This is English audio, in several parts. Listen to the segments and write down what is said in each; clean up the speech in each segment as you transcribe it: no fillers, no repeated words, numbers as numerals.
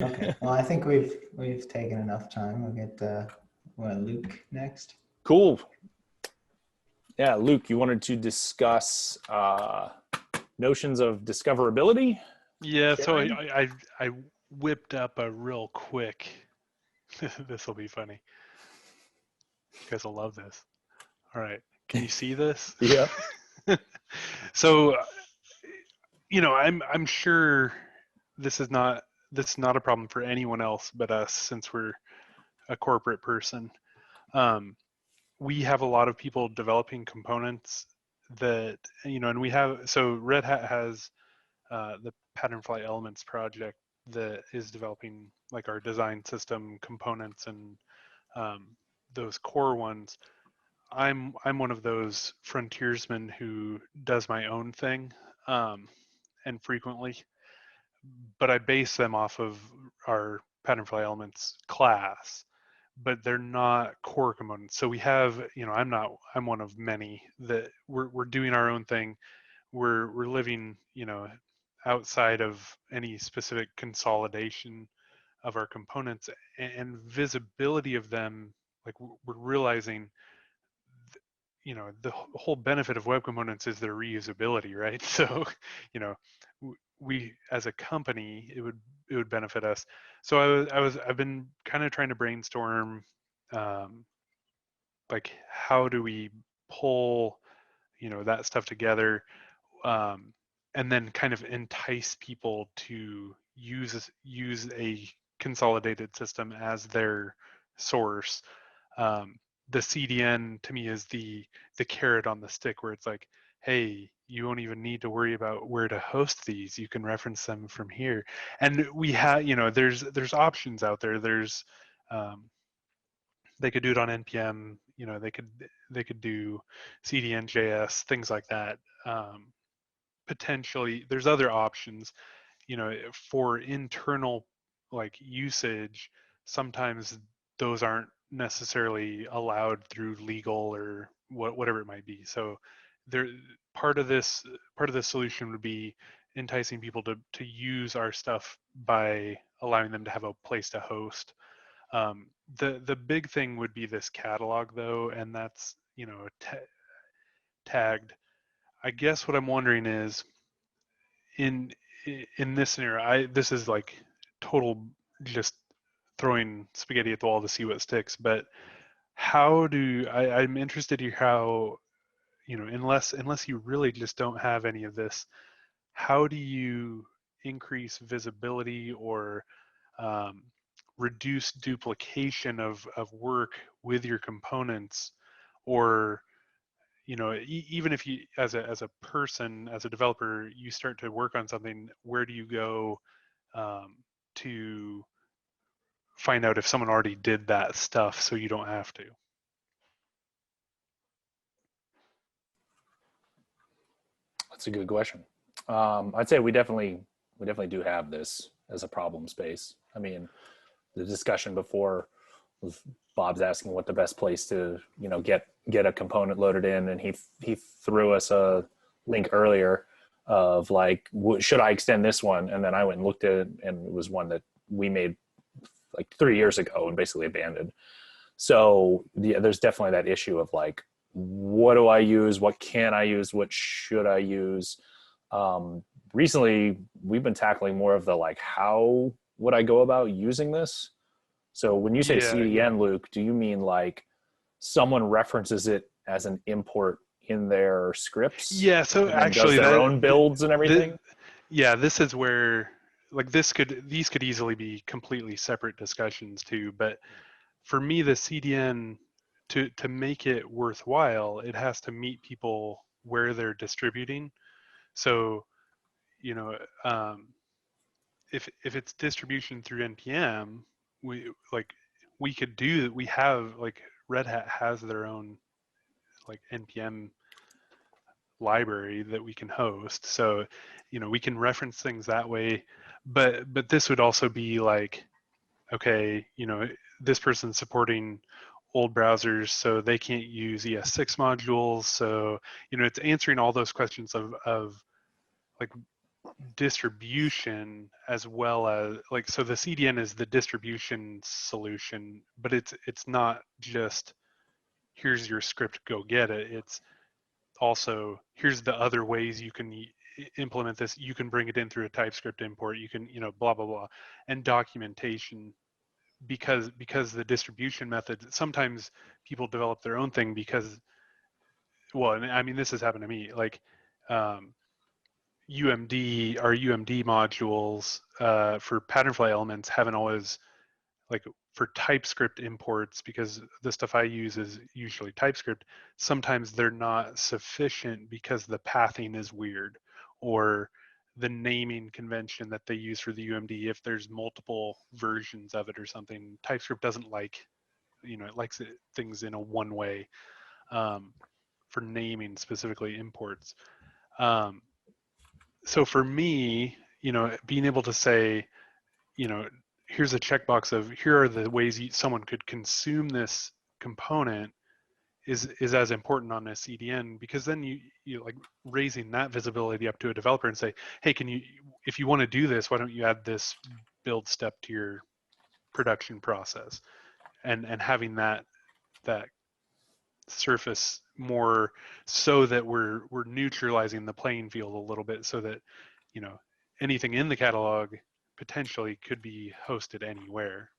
Okay. Well, I think we've taken enough time. We'll get Luke next. Cool. Yeah, Luke, you wanted to discuss notions of discoverability? Yeah, so Sharing? I whipped up a real quick. This will be funny. You guys will love this. All right, can you see this? Yeah. So, I'm sure this is not a problem for anyone else but us, since we're a corporate person. We have a lot of people developing components that, and so Red Hat has the Patternfly Elements project that is developing like our design system components and those core ones. I'm one of those frontiersmen who does my own thing, and frequently, but I base them off of our Patternfly Elements class, but they're not core components. So we have, I'm one of many that we're doing our own thing. We're living, outside of any specific consolidation of our components and visibility of them. Like we're realizing, the whole benefit of web components is their reusability, right? So, we as a company, it would benefit us. So I've been kind of trying to brainstorm, like how do we pull, that stuff together, and then kind of entice people to use a consolidated system as their source. The CDN to me is the carrot on the stick, where it's like, hey, you won't even need to worry about where to host these. You can reference them from here. And we have, there's options out there. There's they could do it on npm. They could do CDN.js, things like that. Potentially, there's other options. For internal like usage, sometimes those aren't necessarily allowed through legal or whatever it might be. So there, part of this solution would be enticing people to use our stuff by allowing them to have a place to host. The big thing would be this catalog, though, and that's tagged. I guess what I'm wondering is, in this scenario, this is like total just throwing spaghetti at the wall to see what sticks. But I'm interested in how, unless you really just don't have any of this, how do you increase visibility or reduce duplication of work with your components? Or even if you, as a person, as a developer, you start to work on something, where do you go to find out if someone already did that stuff so you don't have to? That's a good question. I'd say we definitely do have this as a problem space. I mean, the discussion before was Bob's asking what the best place to get a component loaded in, and he threw us a link earlier of like, should I extend this one? And then I went and looked at it, and it was one that we made like 3 years ago and basically abandoned. So yeah, there's definitely that issue of like, what do I use? What can I use? What should I use? Recently, we've been tackling more of the like, how would I go about using this? So when you say CDN, Luke, do you mean like someone references it as an import in their scripts? Yeah, so actually does their own builds and everything? This is where like these could easily be completely separate discussions too. But for me, the CDN, to make it worthwhile, it has to meet people where they're distributing. So, if it's distribution through npm, we have like Red Hat has their own like npm library that we can host. So, we can reference things that way. But this would also be like, okay, this person's supporting old browsers, so they can't use ES6 modules. So, it's answering all those questions of like, distribution as well as like, so the CDN is the distribution solution, but it's not just here's your script, go get it. It's also here's the other ways you can implement this. You can bring it in through a TypeScript import. You can, blah blah blah, and documentation, because the distribution method, sometimes people develop their own thing because, well, and I mean, this has happened to me, like UMD, our UMD modules for patternfly elements haven't always, like for TypeScript imports, because the stuff I use is usually TypeScript, sometimes they're not sufficient because the pathing is weird, or the naming convention that they use for the UMD, if there's multiple versions of it or something, TypeScript doesn't like, it likes things in a one way for naming specifically imports. So for me, being able to say, here's a checkbox of here are the ways someone could consume this component is as important on a CDN, because then you like raising that visibility up to a developer and say, hey, if you want to do this, why don't you add this build step to your production process, and having that surface more, so that we're neutralizing the playing field a little bit, so that anything in the catalog potentially could be hosted anywhere.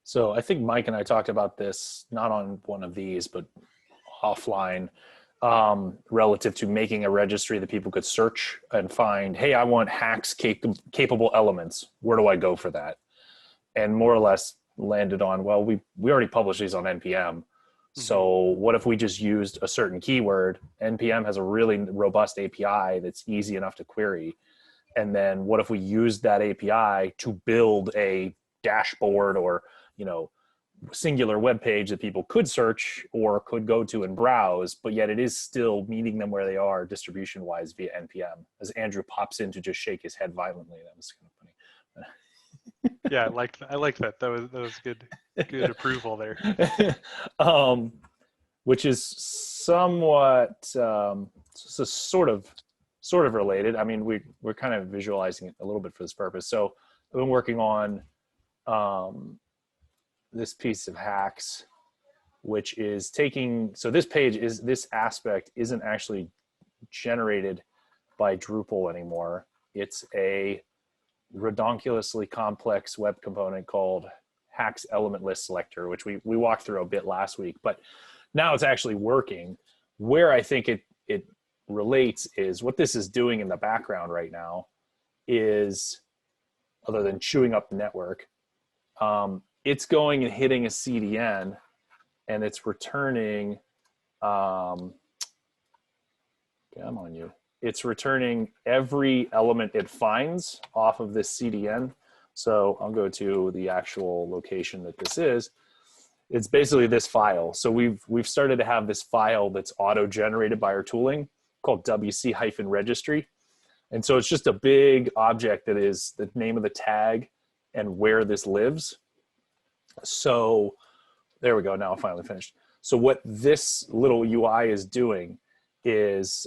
So I think Mike and I talked about this, not on one of these, but offline, relative to making a registry that people could search and find, hey, I want hacks capable elements. Where do I go for that? And more or less landed on, well, we already published these on NPM. So what if we just used a certain keyword? NPM has a really robust API that's easy enough to query. And then what if we used that API to build a dashboard or, singular web page that people could search or could go to and browse, but yet it is still meeting them where they are distribution wise via NPM, as Andrew pops in to just shake his head violently. That was kind of funny. Yeah, I like that. That was good approval there. Which is somewhat sort of related. I mean, we're kind of visualizing it a little bit for this purpose. So I've been working on this piece of hacks, which is so this aspect isn't actually generated by Drupal anymore. It's a redonkulously complex web component called hacks element list selector, which we walked through a bit last week, but now it's actually working. Where I think it relates is what this is doing in the background right now is, other than chewing up the network, it's going and hitting a CDN and it's returning, come on you. It's returning every element it finds off of this CDN. So I'll go to the actual location that this is. It's basically this file. So we've started to have this file that's auto-generated by our tooling called wc-registry. And so it's just a big object that is the name of the tag and where this lives. So there we go. Now I'm finally finished. So what this little UI is doing is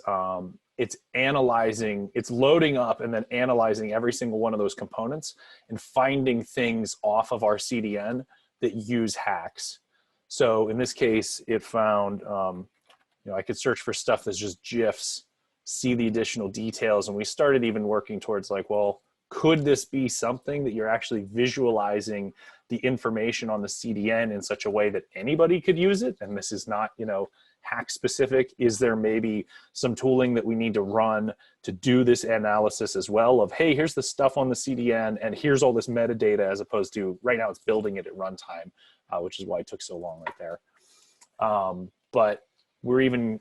it's analyzing, it's loading up and then analyzing every single one of those components and finding things off of our CDN that use hacks. So in this case, it found, I could search for stuff that's just GIFs, see the additional details. And we started even working towards like, well, could this be something that you're actually visualizing the information on the CDN in such a way that anybody could use it? And this is not, hack specific. Is there maybe some tooling that we need to run to do this analysis as well of, hey, here's the stuff on the CDN and here's all this metadata, as opposed to right now it's building it at runtime, which is why it took so long right there. But we're even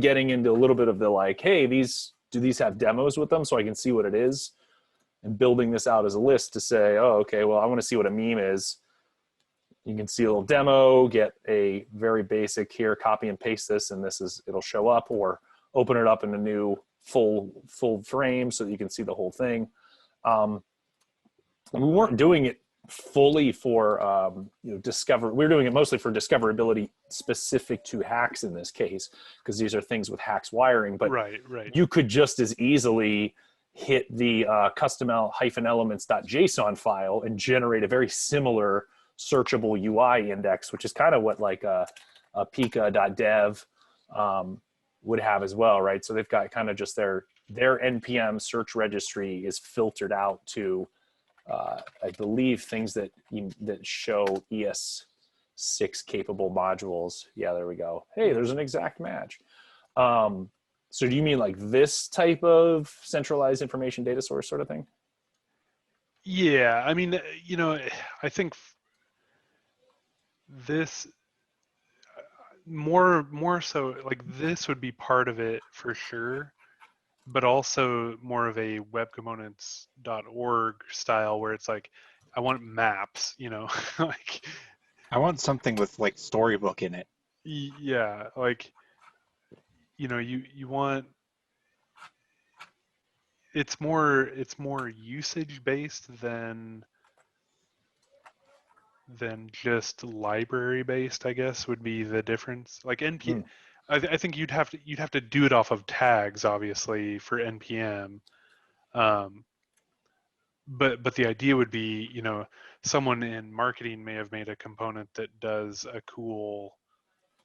getting into a little bit of the like, hey, do these have demos with them so I can see what it is? And building this out as a list to say, oh, okay, well, I want to see what a meme is. You can see a little demo, get a very basic here, copy and paste this, and it'll show up, or open it up in a new full frame so that you can see the whole thing. We weren't doing it fully for we're doing it mostly for discoverability specific to hacks in this case, because these are things with hacks wiring, but Right. you could just as easily hit the custom-elements.json file and generate a very similar searchable UI index, which is kind of what like a pika.dev would have as well, right? So they've got kind of just their npm search registry is filtered out to I believe things that show ES6 capable modules. Yeah, there we go. Hey, there's an exact match. So do you mean like this type of centralized information data source sort of thing? Yeah, I mean, I think this more so like this would be part of it for sure, but also more of a webcomponents.org style where it's like I want maps, like I want something with like Storybook in it. yeah, like you want it's more usage based than just library based, I guess would be the difference. Like I think you'd have to do it off of tags, obviously, for npm. But the idea would be, someone in marketing may have made a component that does a cool,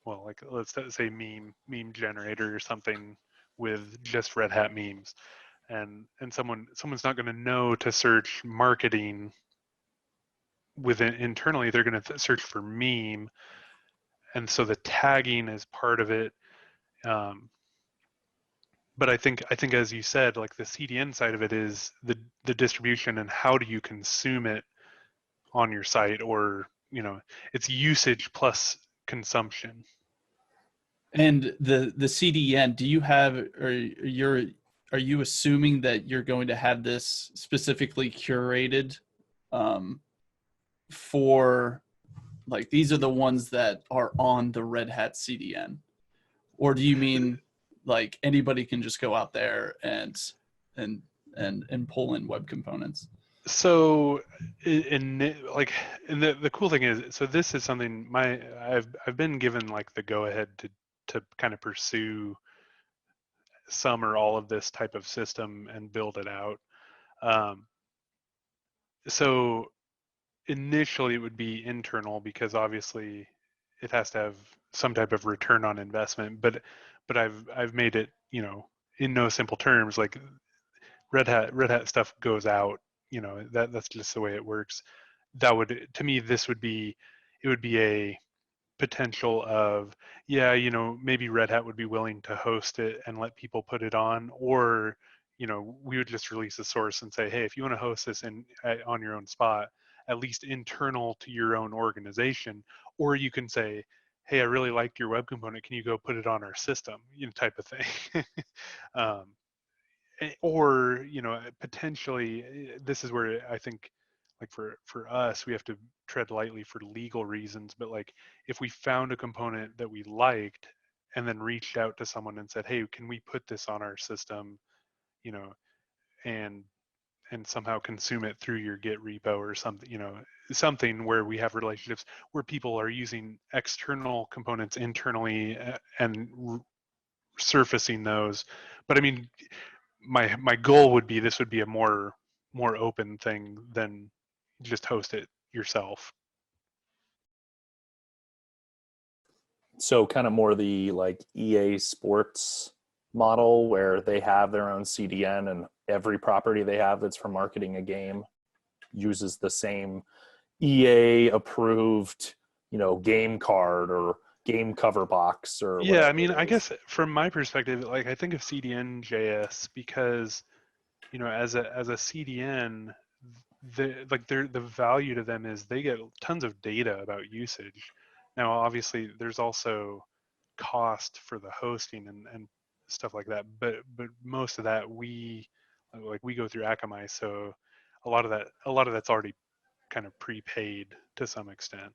well, like let's say meme generator or something with just Red Hat memes, and someone's not going to know to search marketing within internally. They're going to search for meme, and so the tagging is part of it. But I think as you said, like the CDN side of it is the distribution and how do you consume it on your site, or it's usage plus consumption. And the CDN, do you have, or are you assuming that you're going to have this specifically curated for like these are the ones that are on the Red Hat CDN, or do you mean like anybody can just go out there and pull in web components? So the cool thing is, so this is something I've been given like the go ahead to kind of pursue some or all of this type of system and build it out. So initially it would be internal because obviously it has to have some type of return on investment, but I've made it, in no simple terms, like Red Hat stuff goes out, that's just the way it works. That would, to me, it would be a potential of, yeah, maybe Red Hat would be willing to host it and let people put it on, or we would just release a source and say, hey, if you want to host this on your own spot, at least internal to your own organization, or you can say, hey, I really liked your web component, can you go put it on our system, type of thing. Or potentially, this is where I think, like for us, we have to tread lightly for legal reasons, but like if we found a component that we liked and then reached out to someone and said, hey, can we put this on our system, and somehow consume it through your Git repo or something, something where we have relationships where people are using external components internally and surfacing those. But I mean, my goal would be this would be a more open thing than just host it yourself. So kind of more the like EA Sports model where they have their own CDN and every property they have that's for marketing a game uses the same EA approved, game card or game cover box or yeah. I whatever mean, it I is. guess from my perspective, like I think of CDN.js because as a CDN, the value to them is they get tons of data about usage. Now obviously there's also cost for the hosting and stuff like that, but most of that we go through Akamai, so a lot of that's already kind of prepaid to some extent.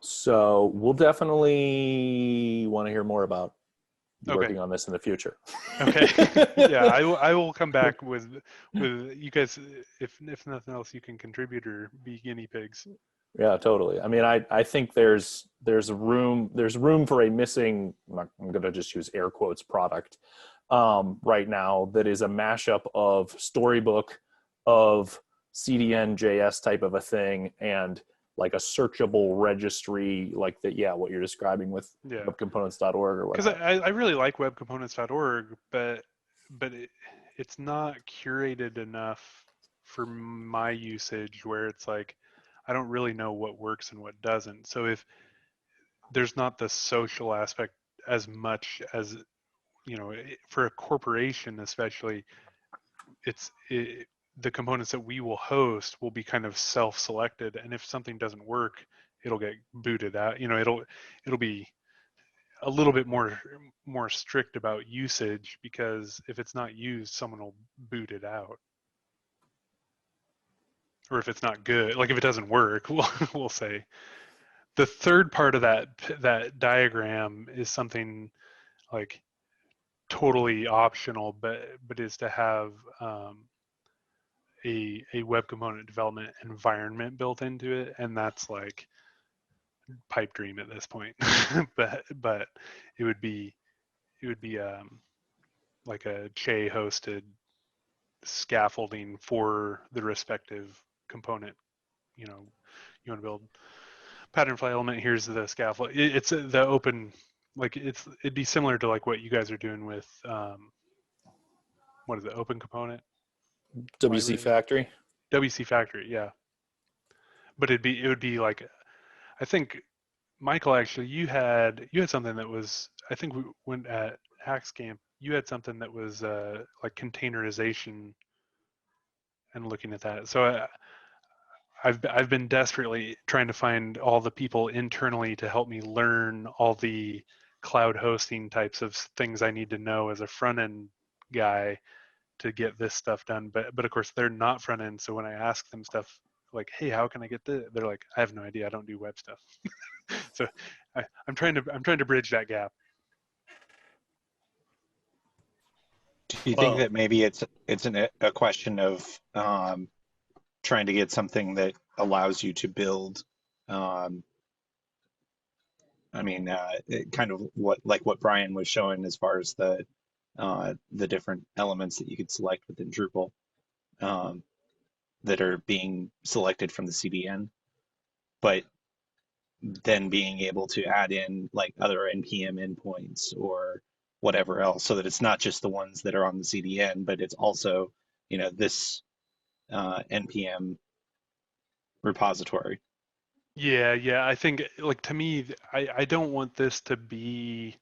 So we'll definitely want to hear more about be Okay. working on this in the future. Okay. Yeah, I will come back with you guys. If nothing else, you can contribute or be guinea pigs. Yeah, totally. I mean, I think there's room for a missing, I'm going to just use air quotes, product right now that is a mashup of storybook, of CDN JS type of a thing, and like a searchable registry like that. Yeah, what you're describing with Yeah. webcomponents.org or Because whatnot. I really like webcomponents.org, but it's not curated enough for my usage where it's like I don't really know what works and what doesn't. So if there's not the social aspect as much as, you know, for a corporation especially, the components that we will host will be kind of self-selected, and if something doesn't work, it'll get booted out. You know, it'll be a little bit more strict about usage, because if it's not used, someone will boot it out. Or if it's not good, like if it doesn't work, we'll say. The third part of that diagram is something like totally optional, but is to have a web component development environment built into it, and that's like pipe dream at this point. but it would be like a Che hosted scaffolding for the respective component. You know, you want to build pattern file element, here's the scaffold. It's the open, like it'd be similar to like what you guys are doing with what is it, open component WC library? Factory. WC Factory, yeah. But it would be like, I think Michael, actually you had something that was, I think we went at Hacks Camp, you had something that was like containerization and looking at that. So I've been desperately trying to find all the people internally to help me learn all the cloud hosting types of things I need to know as a front end guy to get this stuff done. But of course they're not front end. So when I ask them stuff like, hey, how can I get this? They're like, I have no idea. I don't do web stuff. So I'm trying to bridge that gap. Do you think that maybe it's a question of trying to get something that allows you to build? Kind of what Bryan was showing as far as the different elements that you could select within Drupal that are being selected from the CDN, but then being able to add in like other npm endpoints or whatever else, so that it's not just the ones that are on the CDN, but it's also, you know, this npm repository. Yeah. I think, like, to me, I don't want this to be,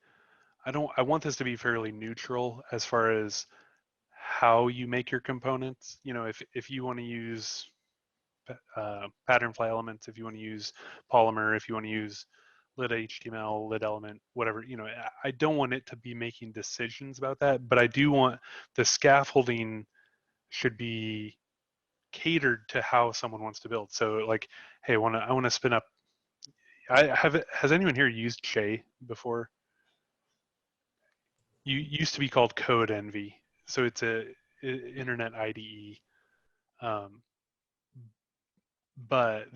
I want this to be fairly neutral as far as how you make your components. You know, if you want to use pattern fly elements, if you want to use Polymer, if you want to use lit HTML, lit element, whatever, you know, I don't want it to be making decisions about that, but I do want the scaffolding should be catered to how someone wants to build. So like, hey, I want to spin up. Has anyone here used Che before? You used to be called Code Envy, so it's a internet IDE. But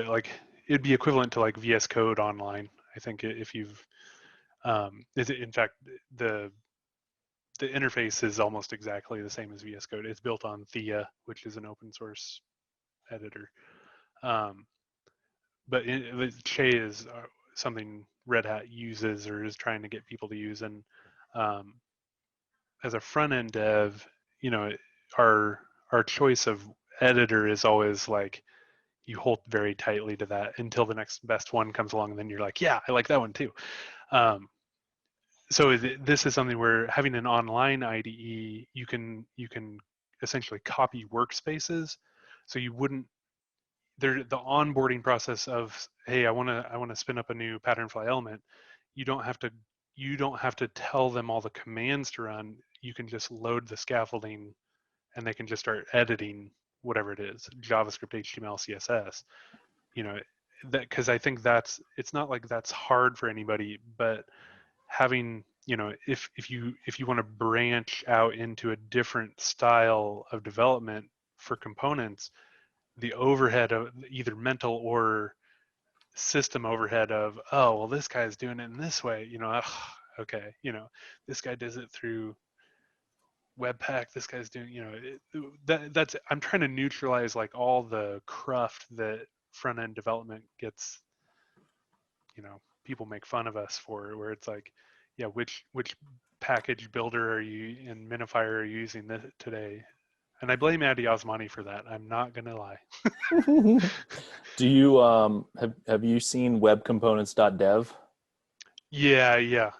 like it'd be equivalent to like VS Code Online. I think if you've, in fact, the interface is almost exactly the same as VS Code. It's built on Thea, which is an open source editor. But Che is something Red Hat uses or is trying to get people to use. And as a front end dev, you know, our choice of editor is always like, you hold very tightly to that until the next best one comes along, and then you're like, yeah, I like that one too. So this is something where having an online IDE, you can essentially copy workspaces, so you wouldn't, the onboarding process of, hey, I want to spin up a new pattern fly element, you don't have to tell them all the commands to run. You can just load the scaffolding and they can just start editing whatever it is, JavaScript, HTML, CSS, you know, that, because I think it's not like that's hard for anybody, but having if you want to branch out into a different style of development for components, the overhead of either mental or system overhead of, oh, well, this guy's doing it in this way, okay, this guy does it through Webpack, this guy's doing, that's, I'm trying to neutralize like all the cruft that front end development gets, people make fun of us for, where it's like, yeah, which package builder are you and minifier are you using today? And I blame Addy Osmani for that. I'm not gonna lie. Do you have you seen webcomponents.dev? Yeah.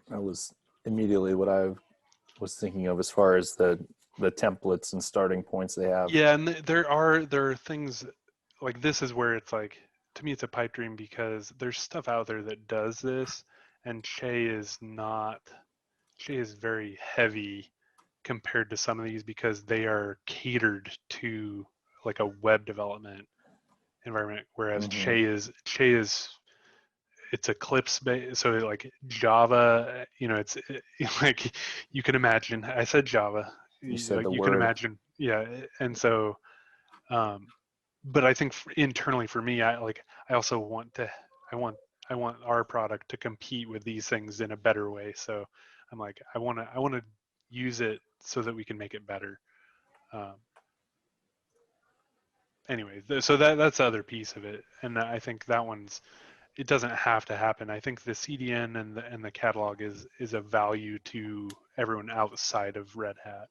That was immediately what I was thinking of as far as the templates and starting points they have. Yeah, and there are things like, this is where it's like, to me it's a pipe dream, because there's stuff out there that does this, and Che is very heavy compared to some of these, because they are catered to like a web development environment, whereas Che is it's Eclipse based, so like Java, it's like, you can imagine, I said Java, You said like the you word. can imagine, yeah. And so but I think internally for me, I also want our product to compete with these things in a better way. So I'm like, I want to use it so that we can make it better. Anyway, so that's the other piece of it, and I think that it doesn't have to happen. I think the CDN and the catalog is a value to everyone outside of Red Hat.